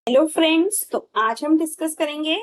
Hello friends, तो आज हम डिस्कस करेंगे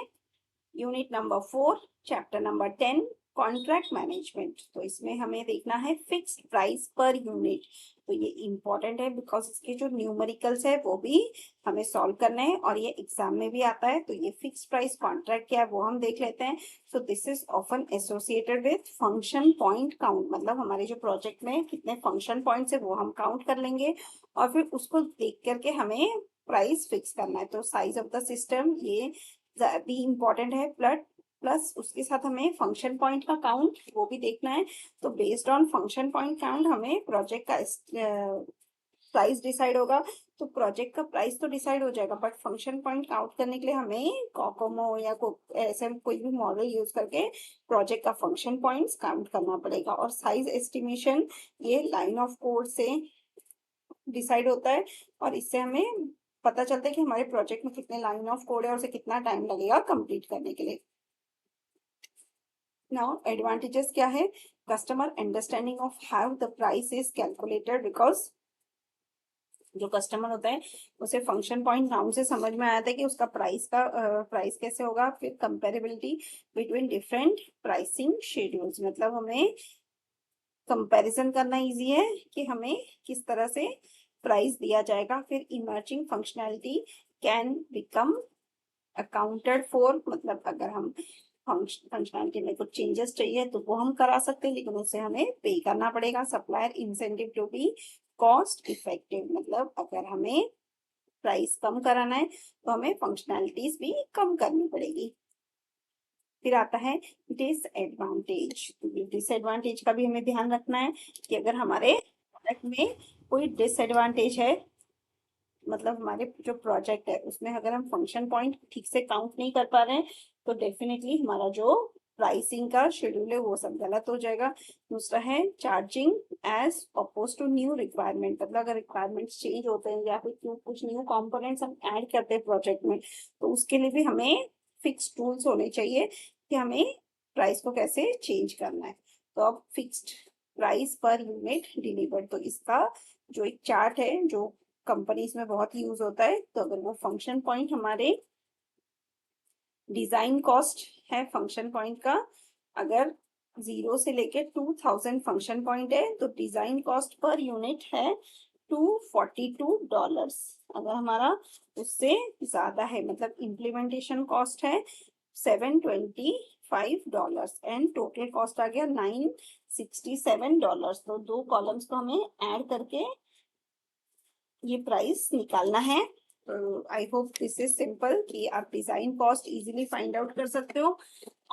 unit number 4 chapter number 10 contract management. तो इसमें हमें देखना है फिक्स्ड प्राइस पर यूनिट। तो ये इम्पोर्टेंट है बिकॉज इसके जो न्यूमेरिकल्स है वो भी हमें सॉल्व करना है और ये एग्जाम में भी आता है। तो ये फिक्स्ड प्राइस कॉन्ट्रैक्ट क्या है वो हम देख लेते हैं। So this is often associated with function point count, मतलब हमारे जो प्रोजेक्ट में कितने फंक्शन पॉइंट्स है वो हम काउंट कर लेंगे और फिर उसको देख करके हमें प्राइस फिक्स करना है। तो साइज ऑफ द सिस्टम ये भी इम्पोर्टेंट है, प्लस उसके साथ हमें फंक्शन पॉइंट का काउंट वो भी देखना है। तो based on function point count हमें प्रोजेक्ट का प्राइस डिसाइड होगा। तो प्रोजेक्ट का प्राइस तो डिसाइड हो जाएगा, बट फंक्शन पॉइंट काउंट करने के लिए हमें कोकोमो या ऐसे कोई भी मॉडल यूज करके प्रोजेक्ट का फंक्शन पॉइंट्स काउंट करना पड़ेगा। और साइज एस्टिमेशन ये लाइन ऑफ कोड से डिसाइड होता है और इससे हमें पता चलता है कि हमारे प्रोजेक्ट में कितने लाइन ऑफ कोड है और उसे कितना टाइम लगेगा कंप्लीट करने के लिए। नाउ एडवांटेजेस क्या है? Customer understanding of how the price is calculated, because जो कस्टमर होता है उसे फंक्शन पॉइंट काउंट से समझ में आया था कि उसका प्राइस कैसे होगा। फिर comparability between different pricing schedules, मतलब हमें कंपैरिजन करना इजी है कि हमें किस तरह से प्राइस दिया जाएगा। फिर emerging functionality can become accounted for, मतलब अगर हम फंक्शनैलिटी में कुछ चेंजेस चाहिए तो वो हम करा सकते हैं, लेकिन उसे हमें पे करना पड़ेगा। Supplier incentive to be cost effective, मतलब अगर हमें प्राइस कम कराना है तो हमें फंक्शनैलिटीज भी कम करनी पड़ेगी। फिर आता है डिसएडवांटेज। डिसएडवांटेज का भी हमें ध्यान रखना है कि अगर हमारे प्रोडक्ट में कोई डिसएडवांटेज है, मतलब हमारे जो प्रोजेक्ट है उसमें अगर हम फंक्शन पॉइंट ठीक से काउंट नहीं कर पा रहे हैं तो डेफिनेटली हमारा जो प्राइसिंग का शेड्यूल है वो सब गलत हो जाएगा। दूसरा है charging as oppose to new requirement, मतलब अगर रिक्वायरमेंट्स चेंज होते हैं या फिर कुछ न्यू कंपोनेंट्स हम ऐड करते हैं प्रोजेक्ट में, तो उसके लिए भी हमें फिक्स टूल्स होने चाहिए कि हमें प्राइस को कैसे चेंज करना है। तो अब fixed price per unit delivered, तो इसका जो एक चार्ट है जो कंपनीज में बहुत यूज होता है। तो अगर वो फंक्शन पॉइंट हमारे डिजाइन कॉस्ट है फंक्शन पॉइंट का, अगर 0 से लेके 2000 फंक्शन पॉइंट है तो डिजाइन कॉस्ट पर यूनिट है $242। अगर हमारा उससे ज्यादा है, मतलब इम्प्लीमेंटेशन कॉस्ट है $725 एंड टोटल कॉस्ट आ गया $967। तो दो कॉलम्स को हमें ऐड करके ये प्राइस निकालना है। तो I hope this is simple कि आप design cost easily find out कर सकते हो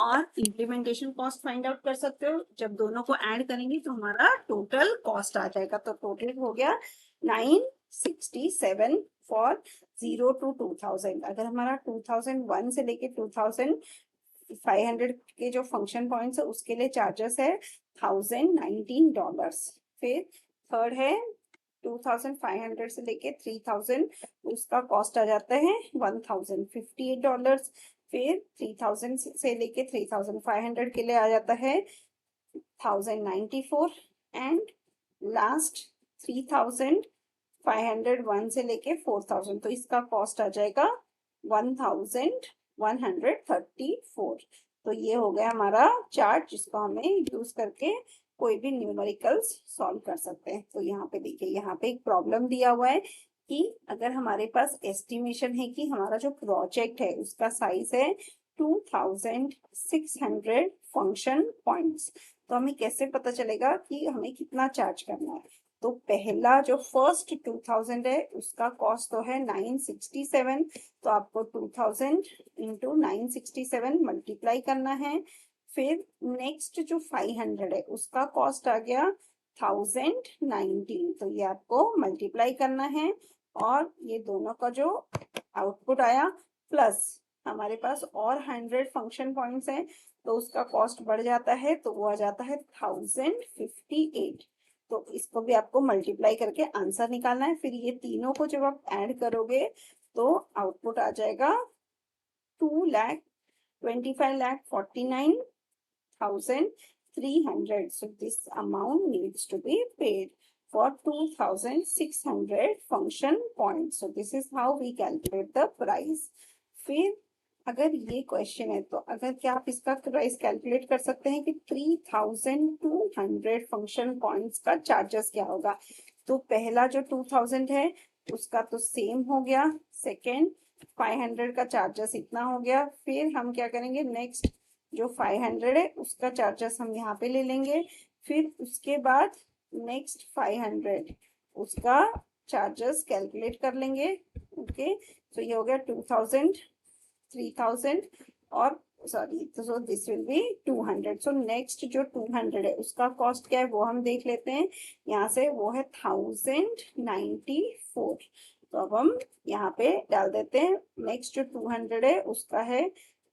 और इम्प्लीमेंटेशन कॉस्ट फाइंड आउट कर सकते हो। जब दोनों को ऐड करेंगे तो हमारा टोटल कॉस्ट आ जाएगा। तो टोटल हो गया 967 फॉर 0 to 2000। अगर हमारा 2001 से लेके 2500 के जो फंक्शन पॉइंट्स है उसके लिए चार्जेस है $1019। फिर थर्ड है 2500 से लेके 3000, उसका कॉस्ट आ जाता है $1058। फिर 3000 से लेके 3500 के लिए आ जाता है 1094 एंड लास्ट 3501 से लेके 4000, तो इसका कॉस्ट आ जाएगा 1134। तो ये हो गया हमारा चार्ट जिसको हमें यूज करके कोई भी न्यूमेरिकल्स सॉल्व कर सकते हैं। तो यहाँ पे देखिए, यहाँ पे एक प्रॉब्लम दिया हुआ है कि अगर हमारे पास एस्टिमेशन है कि हमारा जो प्रोजेक्ट है उसका साइज है 2600 फंक्शन पॉइंट्स, तो हमें कैसे पता चलेगा कि हमें कितना चार्ज करना है। तो पहला जो फर्स्ट 2000 है उसका कॉस्ट तो है 967, तो आपको 2000 इंटू 967 मल्टीप्लाई करना है। फिर नेक्स्ट जो 500 है उसका कॉस्ट आ गया 1019, तो ये आपको मल्टीप्लाई करना है और ये दोनों का जो आउटपुट आया प्लस हमारे पास और 100 फंक्शन पॉइंट्स हैं तो उसका कॉस्ट बढ़ जाता है, तो वो आ जाता है 1058। तो इसको भी आपको मल्टीप्लाई करके आंसर निकालना है। फिर ये तीनों को जब आप ऐड करोगे तो आउटपुट आ जाएगा 2,25,49,300। So this amount needs to be paid. for 2600 function points. So this is how we calculate the price. फिर अगर ये क्वेश्चन है तो अगर क्या आप इसका प्राइस कैलकुलेट कर सकते हैं कि 3200 फंक्शन पॉइंट्स का चार्जेस क्या होगा। तो पहला जो 2000 है उसका तो सेम हो गया, सेकेंड 500 का चार्जेस इतना हो गया। फिर हम क्या करेंगे, नेक्स्ट जो 500 है उसका चार्जेस हम यहाँ पे ले लेंगे। फिर उसके बाद नेक्स्ट 500 उसका चार्जेस कैलकुलेट कर लेंगे। ओके, तो ये हो गया 2000, 3000 और सॉरी, तो so this will be 200। So next जो 200 है उसका कॉस्ट क्या है वो हम देख लेते हैं। यहाँ से वो है 1094। तो अब हम यहाँ पे डाल देते हैं। नेक्स्ट जो 200 है उसका है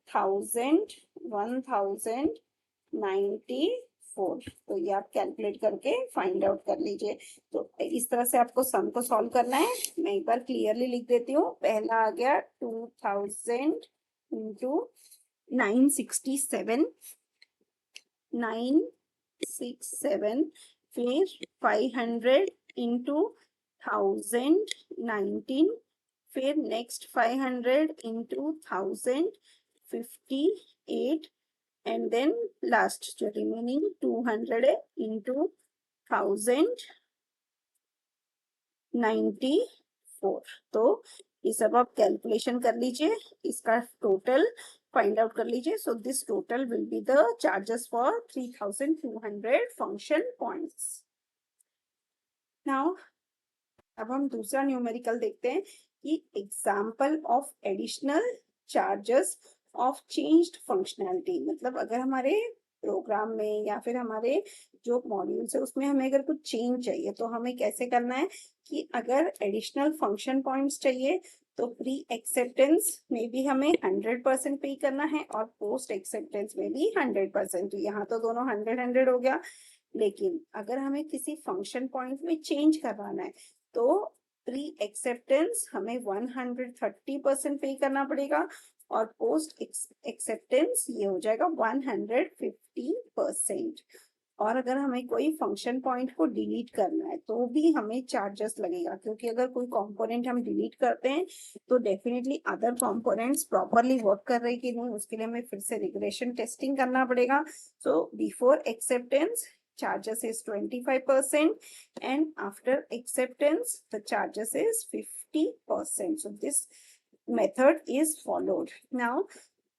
1094। तो ये आप कैलकुलेट करके फाइंड आउट कर लीजिए। तो इस तरह से आपको सम को सॉल्व करना है। मैं एक बार क्लियरली लिख देती हूँ। पहला आ गया 2000 इंटू 967, 967। फिर 500 इंटू 1019। फिर next 500 into 1058 and then last जो remaining 200 into 1094। तो ये सब आप कैलकुलेशन कर लीजिए, इसका टोटल फाइंड आउट कर लीजिए। So this total will be the charges for 3200 function points. Now अब हम दूसरा न्यूमेरिकल देखते हैं कि example of additional charges of changed functionality. मतलब अगर हमारे प्रोग्राम में या फिर हमारे जो मॉड्यूल्स है उसमें हमें अगर कुछ चेंज चाहिए तो हमें कैसे करना है कि अगर एडिशनल फंक्शन पॉइंट्स चाहिए तो प्री एक्सेप्टेंस में भी हमें 100% पे करना है और पोस्ट एक्सेप्टेंस में भी 100%। तो यहाँ तो दोनों 100 हो गया। लेकिन अगर हमें किसी फंक्शन पॉइंट में चेंज करवाना है तो प्री एक्सेप्टेंस हमें 130% पे करना पड़ेगा और पोस्ट एक्सेप्टेंस ये हो जाएगा 150%। और अगर हमें कोई फंक्शन पॉइंट को डिलीट करना है तो भी हमें चार्जेस लगेगा, क्योंकि अगर कोई कंपोनेंट हम डिलीट करते हैं तो definitely other components properly work कर रहे कि नहीं उसके लिए हमें फिर से रिग्रेशन टेस्टिंग करना पड़ेगा। So before acceptance charges is 25% and after acceptance the charges is 50%. So this method is followed. Now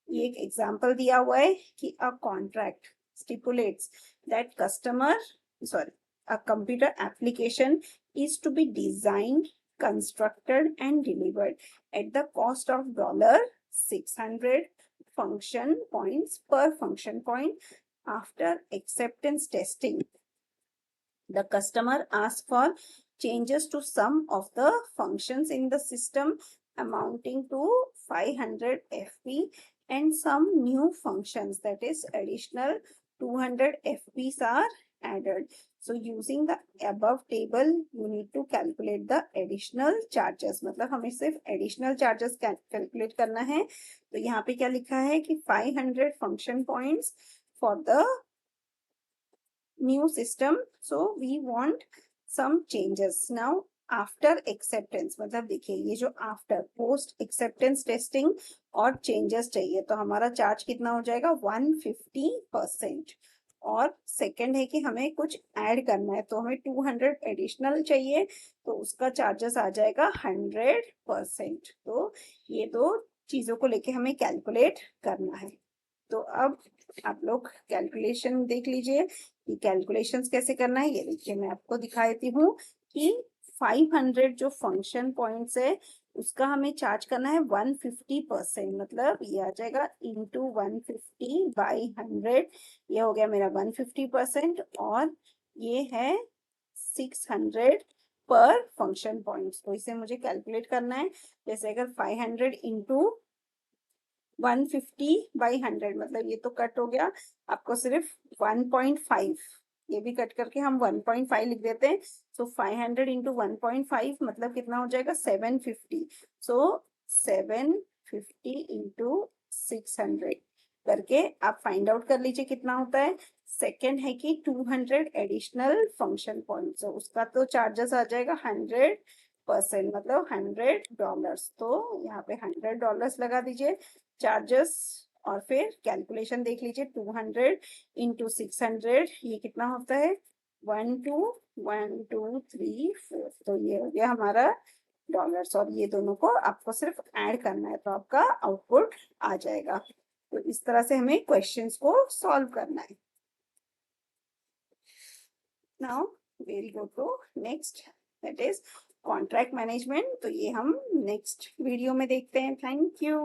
ये एक एग्जाम्पल दिया हुआ है कि a contract stipulates that a computer application is to be designed, constructed and delivered at the cost of $600 function points per function point. After acceptance testing, the customer asks for changes to some of the functions in the system amounting to 500 FP and some new functions, that is additional 200 FPs are added. So using the above table you need to calculate the additional charges। मतलब हमें सिर्फ additional charges calculate करना है। तो यहाँ पे क्या लिखा है कि 500 function points for the new system, so we want some changes। Now after acceptance, मतलब देखिए ये जो आफ्टर पोस्ट एक्सेप्टेंस टेस्टिंग और चेंजेस चाहिए तो हमारा चार्ज कितना हो जाएगा 150%। और सेकंड है कि हमें कुछ ऐड करना है तो हमें 200 एडिशनल चाहिए तो उसका चार्जेस आ जाएगा 100%। तो ये दो चीजों को लेके हमें कैलकुलेट करना है। तो अब आप लोग कैलकुलेशन देख लीजिए कि कैलकुलेशंस कैसे करना है। ये देखिए मैं आपको दिखा देती हूँ कि 500 जो फंक्शन पॉइंट्स है उसका हमें चार्ज करना है 150%। मतलब ये आ जाएगा इंटू 150/100। ये हो गया मेरा 150% और ये है 600 पर फंक्शन पॉइंट्स। तो इसे मुझे कैलकुलेट करना है। जैसे अगर 500 इंटू 150/100 मतलब ये तो कट हो गया, आपको सिर्फ 1.5 ये भी कट करके हम 1.5 लिख देते हैं। सो 500 इंटू 1.5 मतलब कितना हो जाएगा 750। सो 750 इंटू 600 करके आप फाइंड आउट कर लीजिए कितना होता है। सेकेंड है कि 200 एडिशनल फंक्शन पॉइंट, तो उसका तो चार्जेस आ जाएगा 100%, मतलब $100। तो यहाँ पे $100 लगा दीजिए चार्जेस, और फिर कैलकुलेशन देख लीजिए, 200 इंटू 600 ये कितना होता है, 1 2 1 2 3 4, तो ये हो गया हमारा डॉलर्स, और ये दोनों को आपको सिर्फ ऐड करना है तो आपका आउटपुट आ जाएगा। तो इस तरह से हमें क्वेश्चंस को सॉल्व करना है। Now we'll go to next, that is contract management. तो ये हम नेक्स्ट वीडियो में देखते हैं। Thank you.